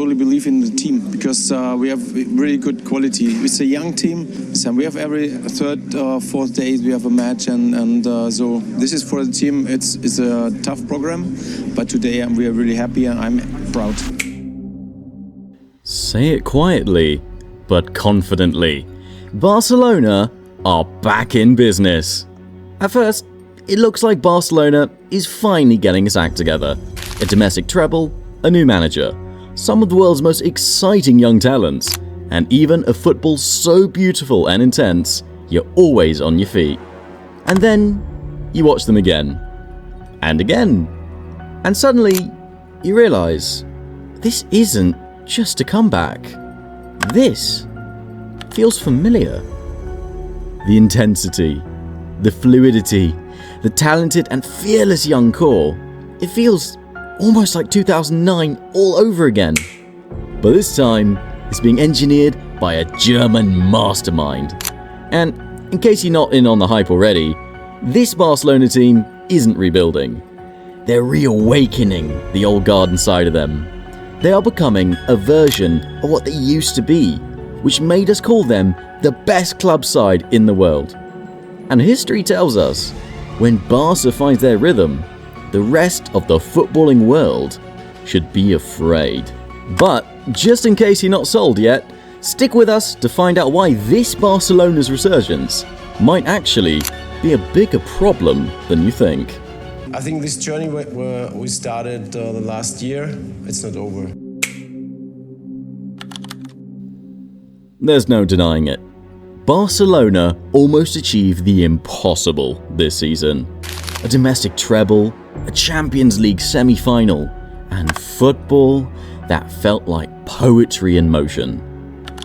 totally believe in the team because we have really good quality. It's a young team, so we have every third or fourth day we have a match, and so this is for the team. It's a tough program, but today we are really happy and I'm proud. Say it quietly, but confidently. Barcelona are back in business. At first, it looks like Barcelona is finally getting its act together. A domestic treble, a new manager, some of the world's most exciting young talents, and even a football so beautiful and intense, you're always on your feet. And then, you watch them again. And again. And suddenly, you realise, this isn't just a comeback. This feels familiar. The intensity, the fluidity, the talented and fearless young core. It feels almost like 2009 all over again. But this time, it's being engineered by a German mastermind. And in case you're not in on the hype already, this Barcelona team isn't rebuilding. They're reawakening the old guard inside of them. They are becoming a version of what they used to be, which made us call them the best club side in the world. And history tells us, when Barca finds their rhythm, the rest of the footballing world should be afraid. But just in case you're not sold yet, stick with us to find out why this Barcelona's resurgence might actually be a bigger problem than you think. I think this journey we started the last year, it's not over. There's no denying it. Barcelona almost achieved the impossible this season. A domestic treble, a Champions League semi-final, and football that felt like poetry in motion.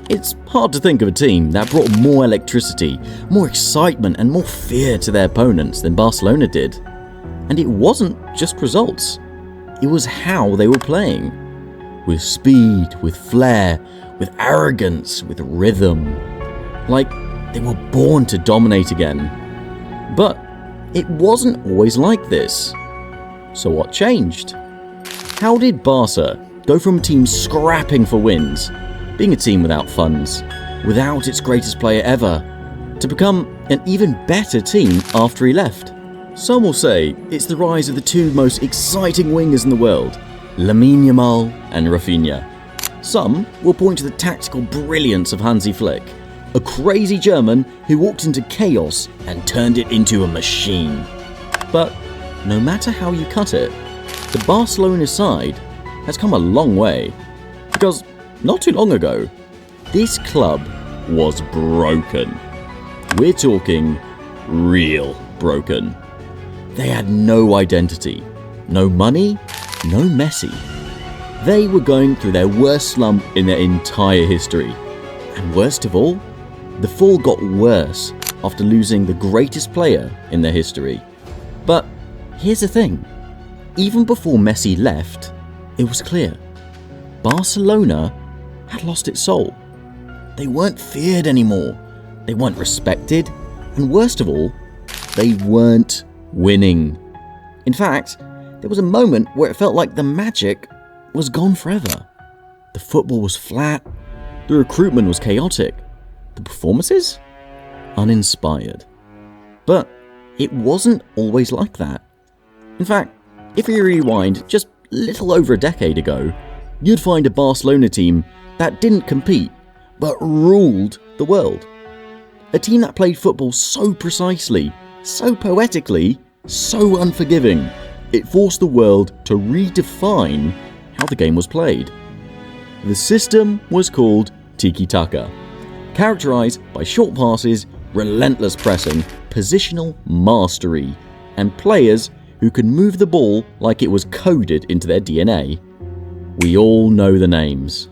It's hard to think of a team that brought more electricity, more excitement and more fear to their opponents than Barcelona did. And it wasn't just results, it was how they were playing. With speed, with flair, with arrogance, with rhythm. Like they were born to dominate again. But it wasn't always like this. So what changed? How did Barca go from a team scrapping for wins, being a team without funds, without its greatest player ever, to become an even better team after he left? Some will say it's the rise of the two most exciting wingers in the world, Lamine Yamal and Rafinha. Some will point to the tactical brilliance of Hansi Flick, a crazy German who walked into chaos and turned it into a machine. But no matter how you cut it, the Barcelona side has come a long way. Because not too long ago, this club was broken. We're talking real broken. They had no identity, no money, no Messi. They were going through their worst slump in their entire history. And worst of all, the fall got worse after losing the greatest player in their history. But here's the thing, even before Messi left, it was clear. Barcelona had lost its soul. They weren't feared anymore. They weren't respected. And worst of all, they weren't winning. In fact, there was a moment where it felt like the magic was gone forever. The football was flat, the recruitment was chaotic, the performances? Uninspired. But it wasn't always like that. In fact, if you rewind just a little over a decade ago, you'd find a Barcelona team that didn't compete, but ruled the world. A team that played football so precisely, so poetically, so unforgiving, it forced the world to redefine how the game was played. The system was called tiki-taka, characterized by short passes, relentless pressing, positional mastery, and players who could move the ball like it was coded into their DNA. We all know the names.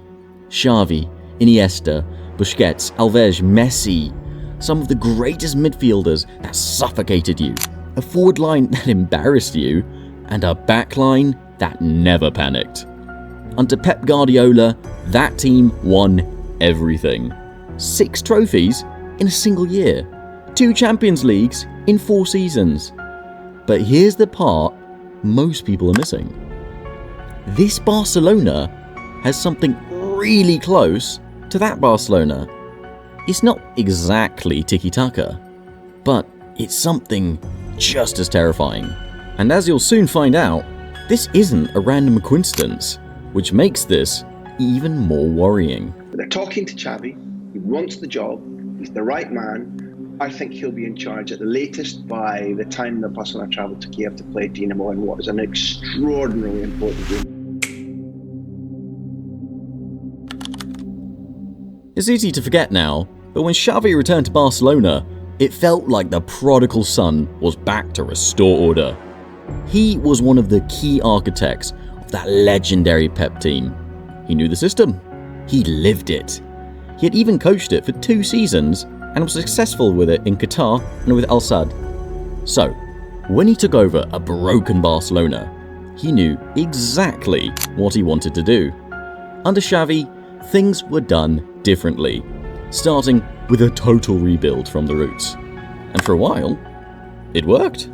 Xavi, Iniesta, Busquets, Alves, Messi, some of the greatest midfielders that suffocated you, a forward line that embarrassed you, and a back line that never panicked. Under Pep Guardiola, that team won everything. 6 trophies in a single year, 2 Champions Leagues in 4 seasons. But here's the part most people are missing. This Barcelona has something really close to that Barcelona. It's not exactly tiki-taka, but it's something just as terrifying. And as you'll soon find out, this isn't a random coincidence, which makes this even more worrying. They're talking to Xavi. He wants the job. He's the right man. I think he'll be in charge at the latest by the time the Barcelona travel to Kiev to play Dinamo in what is an extraordinarily important game. It's easy to forget now, but when Xavi returned to Barcelona, it felt like the prodigal son was back to restore order. He was one of the key architects of that legendary Pep team. He knew the system. He lived it. He had even coached it for 2 seasons and was successful with it in Qatar and with Al Sadd. So, when he took over a broken Barcelona, he knew exactly what he wanted to do. Under Xavi, things were done differently, starting with a total rebuild from the roots. And for a while, it worked.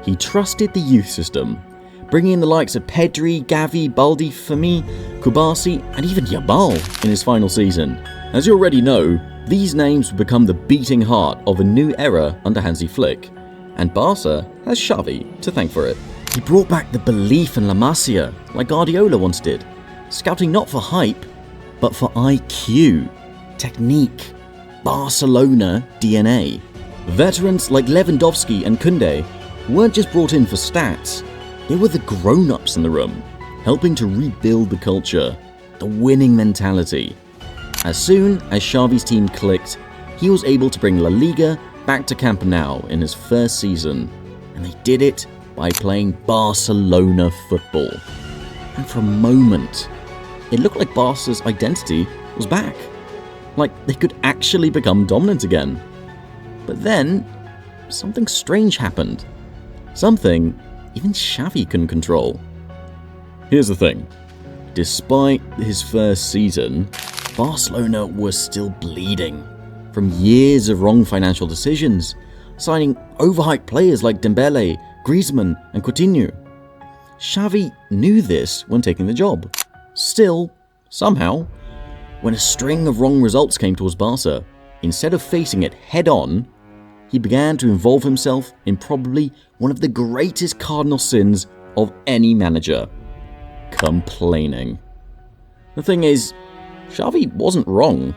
He trusted the youth system, bringing in the likes of Pedri, Xavi, Baldi, Fermi, Kubasi, and even Yamal in his final season. As you already know, these names would become the beating heart of a new era under Hansi Flick, and Barca has Xavi to thank for it. He brought back the belief in La Masia, like Guardiola once did, scouting not for hype, but for IQ, technique, Barcelona DNA. Veterans like Lewandowski and Koundé weren't just brought in for stats, they were the grown-ups in the room, helping to rebuild the culture, the winning mentality. As soon as Xavi's team clicked, he was able to bring La Liga back to Camp Nou in his first season, and they did it by playing Barcelona football. And for a moment, it looked like Barca's identity was back, like they could actually become dominant again. But then, something strange happened. Something even Xavi couldn't control. Here's the thing. Despite his first season, Barcelona was still bleeding from years of wrong financial decisions, signing overhyped players like Dembele, Griezmann and Coutinho. Xavi knew this when taking the job. Still, somehow, when a string of wrong results came towards Barca, instead of facing it head-on, he began to involve himself in probably one of the greatest cardinal sins of any manager: complaining. The thing is, Xavi wasn't wrong.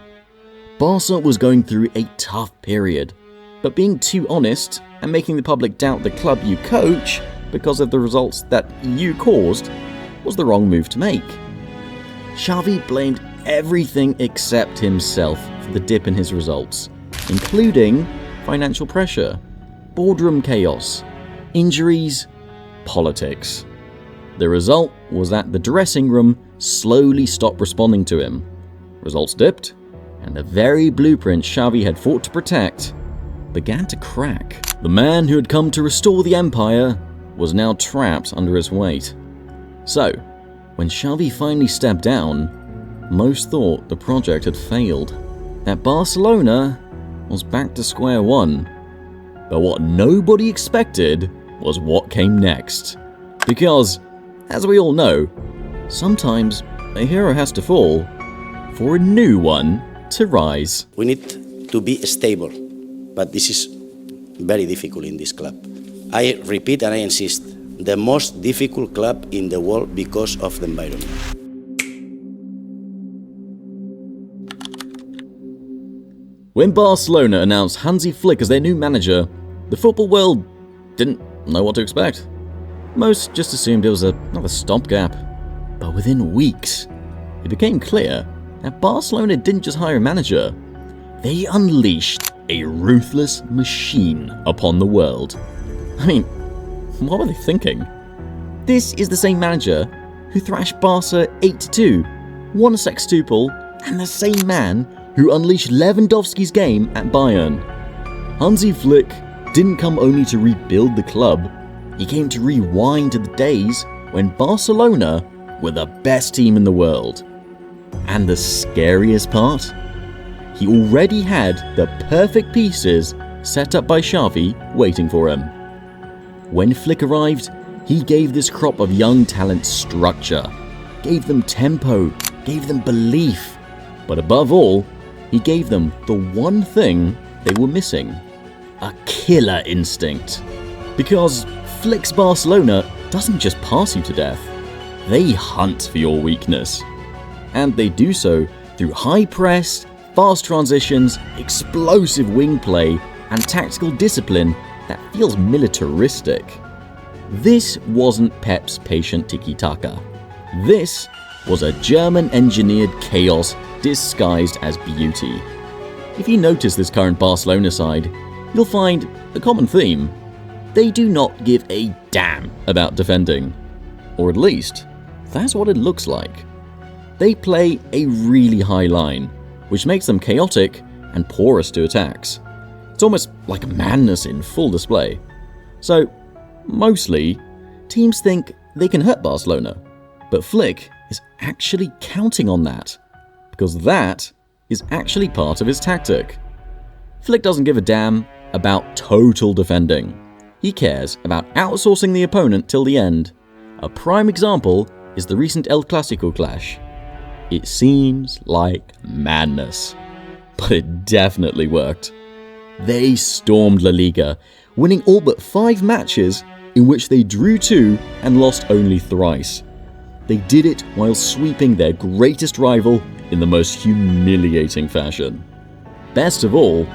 Barca was going through a tough period, but being too honest and making the public doubt the club you coach because of the results that you caused was the wrong move to make. Xavi blamed everything except himself for the dip in his results, including financial pressure, boardroom chaos, injuries, politics. The result was that the dressing room slowly stopped responding to him. Results dipped, and the very blueprint Xavi had fought to protect began to crack. The man who had come to restore the empire was now trapped under its weight. So, when Xavi finally stepped down, most thought the project had failed, that Barcelona was back to square one. But what nobody expected was what came next. Because, as we all know, sometimes a hero has to fall for a new one to rise. We need to be stable, but this is very difficult in this club. I repeat and I insist, the most difficult club in the world because of the environment. When Barcelona announced Hansi Flick as their new manager, the football world didn't know what to expect. Most just assumed it was another stopgap. But within weeks, it became clear that Barcelona didn't just hire a manager, they unleashed a ruthless machine upon the world. I mean, what were they thinking? This is the same manager who thrashed Barca 8-2, won a sextuple, and the same man who unleashed Lewandowski's game at Bayern. Hansi Flick didn't come only to rebuild the club, he came to rewind to the days when Barcelona were the best team in the world. And the scariest part? He already had the perfect pieces set up by Xavi waiting for him. When Flick arrived, he gave this crop of young talent structure. gave them tempo, gave them belief. But above all, he gave them the one thing they were missing: a killer instinct. Because Flick's Barcelona doesn't just pass you to death, they hunt for your weakness. And they do so through high press, fast transitions, explosive wing play, and tactical discipline that feels militaristic. This wasn't Pep's patient tiki-taka. This was a German-engineered chaos disguised as beauty. If you notice this current Barcelona side, you'll find a common theme. They do not give a damn about defending. Or at least, that's what it looks like. They play a really high line, which makes them chaotic and porous to attacks. It's almost like madness in full display. So, mostly, teams think they can hurt Barcelona, but Flick is actually counting on that, because that is actually part of his tactic. Flick doesn't give a damn about total defending. He cares about outsourcing the opponent till the end. A prime example is the recent El Clasico clash. It seems like madness, but it definitely worked. They stormed La Liga, winning all but 5 matches in which they drew 2 and lost only thrice. They did it while sweeping their greatest rival in the most humiliating fashion. Best of all,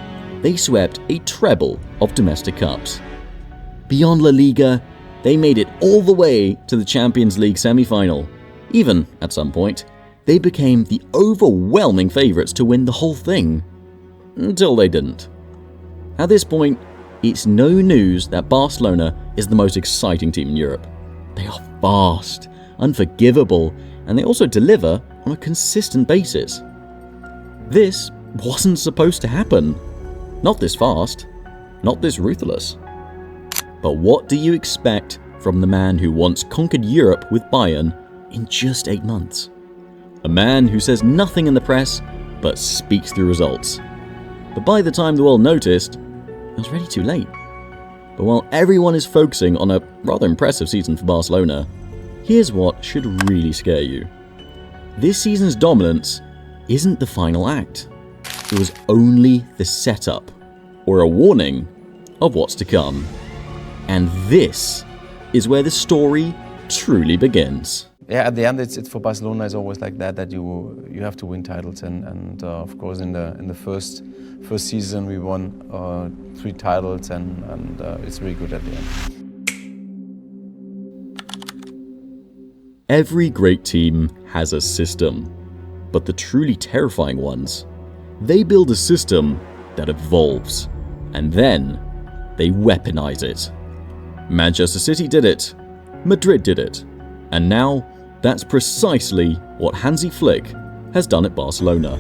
they swept a treble of domestic cups. Beyond La Liga, they made it all the way to the Champions League semi-final. Even, at some point, they became the overwhelming favourites to win the whole thing. Until they didn't. At this point, it's no news that Barcelona is the most exciting team in Europe. They are fast, unforgivable, and they also deliver on a consistent basis. This wasn't supposed to happen. Not this fast, not this ruthless. But what do you expect from the man who once conquered Europe with Bayern in just 8 months? A man who says nothing in the press, but speaks through results. But by the time the world noticed, it was already too late. But while everyone is focusing on a rather impressive season for Barcelona, here's what should really scare you. This season's dominance isn't the final act. It was only the setup, or a warning of what's to come. And this is where the story truly begins. Yeah, at the end, it's for Barcelona. It's always like that you have to win titles, and of course in the first season we won 3 titles, and it's really good at the end. Every great team has a system, but the truly terrifying ones, they build a system that evolves, and then they weaponize it. Manchester City did it, Madrid did it, and now that's precisely what Hansi Flick has done at Barcelona.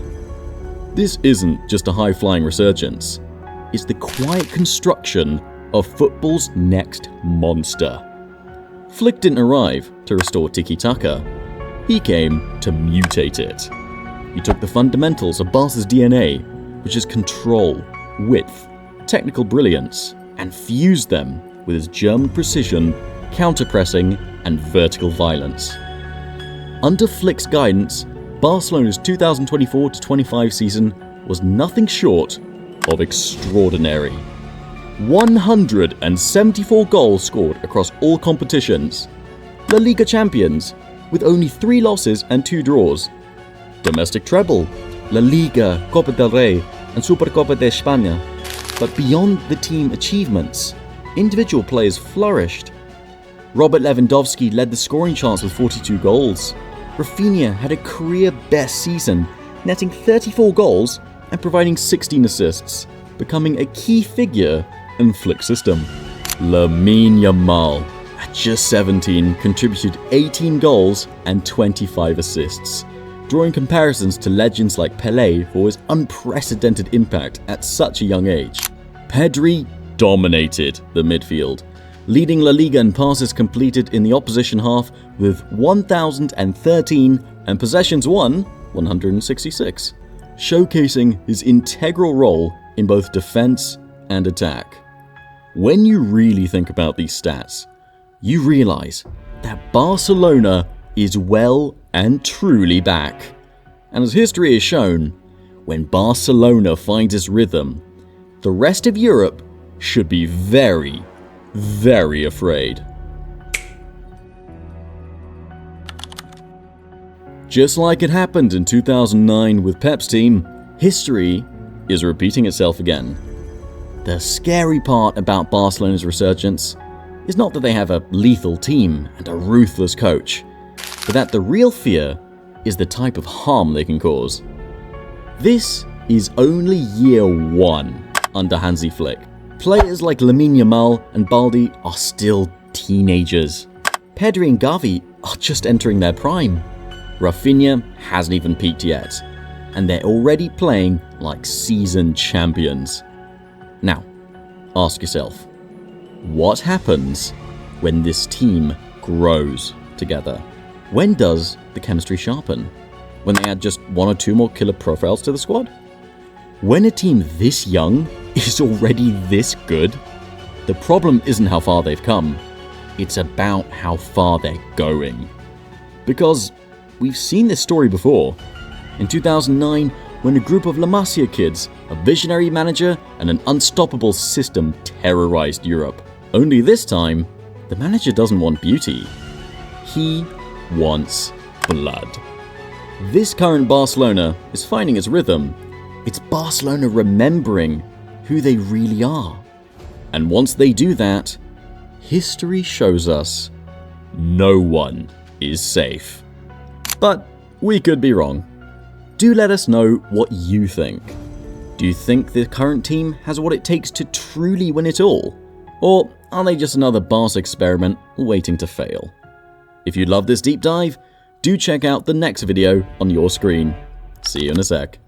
This isn't just a high-flying resurgence, it's the quiet construction of football's next monster. Flick didn't arrive to restore tiki-taka, he came to mutate it. He took the fundamentals of Barca's DNA, which is control, width, technical brilliance, and fused them with his German precision, counter-pressing, and vertical violence. Under Flick's guidance, Barcelona's 2024-25 season was nothing short of extraordinary. 174 goals scored across all competitions. La Liga champions, with only 3 losses and 2 draws. Domestic treble, La Liga, Copa del Rey, and Supercopa de España. But beyond the team achievements, individual players flourished. Robert Lewandowski led the scoring charts with 42 goals. Rafinha had a career-best season, netting 34 goals and providing 16 assists, becoming a key figure in Flick's system. Lamine Yamal, at just 17, contributed 18 goals and 25 assists, drawing comparisons to legends like Pelé for his unprecedented impact at such a young age. Pedri dominated the midfield, leading La Liga in passes completed in the opposition half with 1,013 and possessions won 166, showcasing his integral role in both defense and attack. When you really think about these stats, you realize that Barcelona is well and truly back. And as history has shown, when Barcelona finds its rhythm, the rest of Europe should be very, very afraid. Just like it happened in 2009 with Pep's team, history is repeating itself again. The scary part about Barcelona's resurgence is not that they have a lethal team and a ruthless coach, but that the real fear is the type of harm they can cause. This is only year one under Hansi Flick. Players like Lamine Yamal and Baldi are still teenagers. Pedri and Xavi are just entering their prime. Rafinha hasn't even peaked yet, and they're already playing like seasoned champions. Now, ask yourself, what happens when this team grows together? When does the chemistry sharpen? When they add just one or two more killer profiles to the squad? When a team this young is already this good? The problem isn't how far they've come, it's about how far they're going. Because we've seen this story before. In 2009, when a group of La Masia kids, a visionary manager, and an unstoppable system terrorized Europe. Only this time, the manager doesn't want beauty. He wants blood. This current Barcelona is finding its rhythm. It's Barcelona remembering who they really are. And once they do that, history shows us no one is safe. But we could be wrong. Do let us know what you think. Do you think the current team has what it takes to truly win it all? Or are they just another Barca experiment waiting to fail? If you love this deep dive, do check out the next video on your screen. See you in a sec.